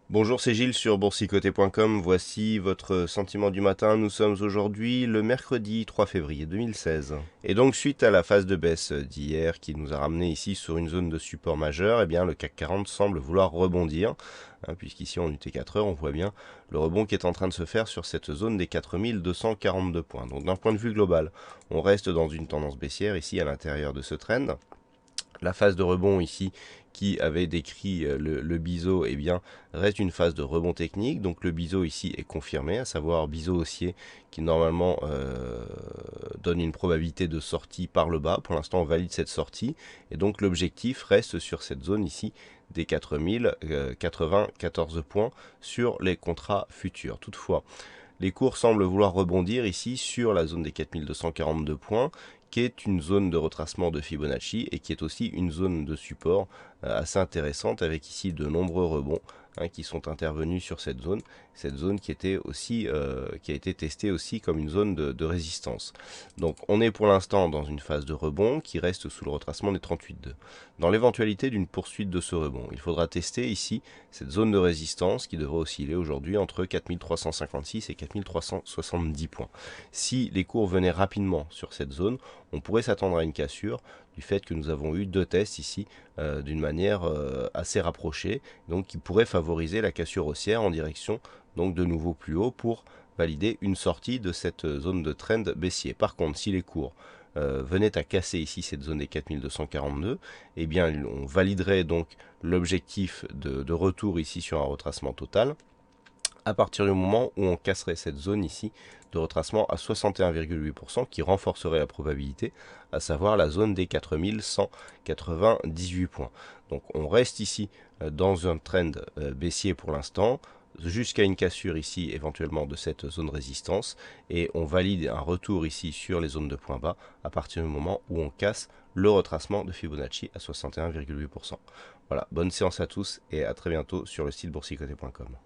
Bonjour, c'est Gilles sur boursicoté.com. Voici votre sentiment du matin. Nous sommes aujourd'hui le mercredi 3 février 2016. Et donc, suite à la phase de baisse d'hier qui nous a ramené ici sur une zone de support majeur, eh bien, le CAC 40 semble vouloir rebondir. Puisqu'ici en UT4 heures, on voit bien le rebond qui est en train de se faire sur cette zone des 4242 points. Donc, d'un point de vue global, on reste dans une tendance baissière ici à l'intérieur de ce trend. La phase de rebond ici qui avait décrit le biseau, eh bien, reste une phase de rebond technique. Donc le biseau ici est confirmé, à savoir biseau haussier qui normalement donne une probabilité de sortie par le bas. Pour l'instant, on valide cette sortie. Et donc l'objectif reste sur cette zone ici des 4094 points sur les contrats futurs. Toutefois, les cours semblent vouloir rebondir ici sur la zone des 4242 points, qui est une zone de retracement de Fibonacci et qui est aussi une zone de support assez intéressante avec ici de nombreux rebonds qui sont intervenus sur cette zone qui était aussi qui a été testée aussi comme une zone de résistance. Donc on est pour l'instant dans une phase de rebond qui reste sous le retracement des 38,2. Dans l'éventualité d'une poursuite de ce rebond, il faudra tester ici cette zone de résistance qui devrait osciller aujourd'hui entre 4356 et 4370 points. Si les cours venaient rapidement sur cette zone, on pourrait s'attendre à une cassure du fait que nous avons eu deux tests ici d'une manière assez rapprochée, donc qui pourrait favoriser la cassure haussière en direction donc de nouveau plus haut pour valider une sortie de cette zone de trend baissier. Par contre, si les cours venaient à casser ici cette zone des 4242, eh bien on validerait donc l'objectif de retour ici sur un retracement total à partir du moment où on casserait cette zone ici de retracement à 61,8% qui renforcerait la probabilité, à savoir la zone des 4198 points. Donc on reste ici dans un trend baissier pour l'instant, jusqu'à une cassure ici éventuellement de cette zone de résistance, et on valide un retour ici sur les zones de points bas à partir du moment où on casse le retracement de Fibonacci à 61,8%. Voilà, bonne séance à tous et à très bientôt sur le site boursicoté.com.